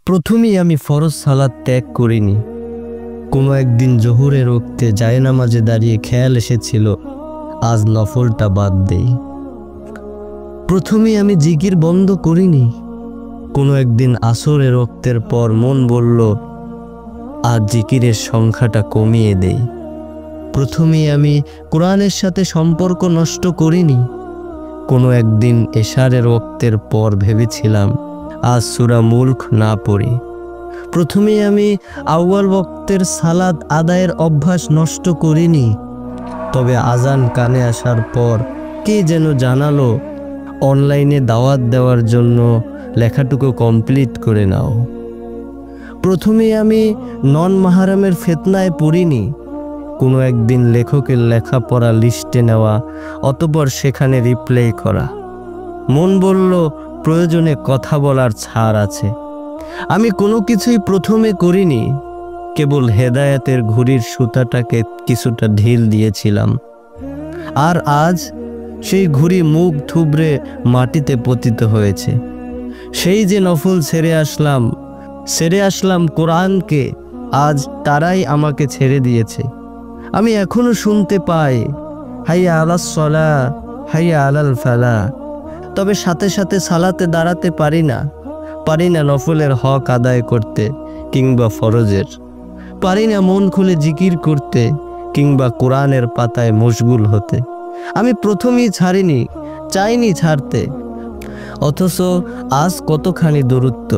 প্রথমেই আমি ফরজ সালাত ত্যাগ করিনি। কোনো একদিন জোহরের ওক্তে জায়নামাজে দাঁড়িয়ে খেয়াল এসেছিল আজ নফলটা বাদ দেই। প্রথমেই আমি জিকির বন্ধ করিনি। কোনো একদিন আসরের ওক্তের পর মন বলল আজ জিকিরের সংখ্যাটা কমিয়ে দেই। প্রথমেই আমি কোরআনের সাথে সম্পর্ক নষ্ট করিনি। কোনো একদিন এশারের ওক্তের পর ভেবেছিলাম আজ সূরা মুলক না পড়ি। প্রথমেই আমি আউয়াল ওক্তের সালাত আদায়ের অভ্যাস নষ্ট করিনি। তবে আজান কানে আসার পর কে যেন জানালো অনলাইনে দাওয়াত দেওয়ার জন্য লেখাটুকু কমপ্লিট করে নাও। প্রথমেই আমি নন মাহারামের ফিতনায় পড়িনি। কোনো একদিন লেখকের লেখাপড়া লিস্টে নেওয়া, অতঃপর সেখানে রিপ্লাই করা। মন বলল প্রয়োজনে কথা বলার ছাড় আছে। আমি কোনো কিছুই প্রথমে করিনি, কেবল হেদায়েতের ঘুড়ির সুতাটাকে কিছুটা ঢিল দিয়েছিলাম। আর আজ সেই ঘুড়ি মুখ থুবড়ে মাটিতে পতিত হয়েছে। সেই যে নফল ছেড়ে আসলাম কোরআনকে, আজ তারাই আমাকে ছেড়ে দিয়েছে। আমি এখনো শুনতে পাই হাইয়া আলাস সালাহ, হাইয়া আলাল ফালাহ। তবে সাথে সাথে সালাতে দাঁড়াতে পারি না নফলের হক আদায় করতে কিংবা ফরজের। পারি না মন খুলে জিকির করতে কিংবা কোরআনের পাতায় মশগুল হতে। আমি প্রথমেই ছাড়িনি, চাইনি ছাড়তে, অথচ আজ কতখানি দূরত্ব।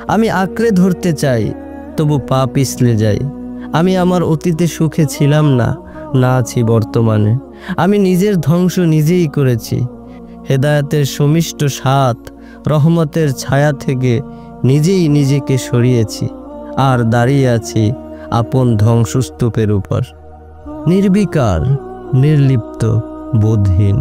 আমি আঁকড়ে ধরতে চাই, তবু পা পিছলে যাই। আমি আমার অতীতে সুখে ছিলাম না আছি বর্তমানে। আমি নিজের ধ্বংস নিজেই করেছি। হেদায়েতের সমিষ্ট সাথ, রহমতের ছায়া থেকে নিজেই নিজেকে সরিয়েছি। আর দাঁড়িয়ে আছি আপন ধ্বংসস্তূপের উপর, নির্বিকার, নির্লিপ্ত, বোধহীন।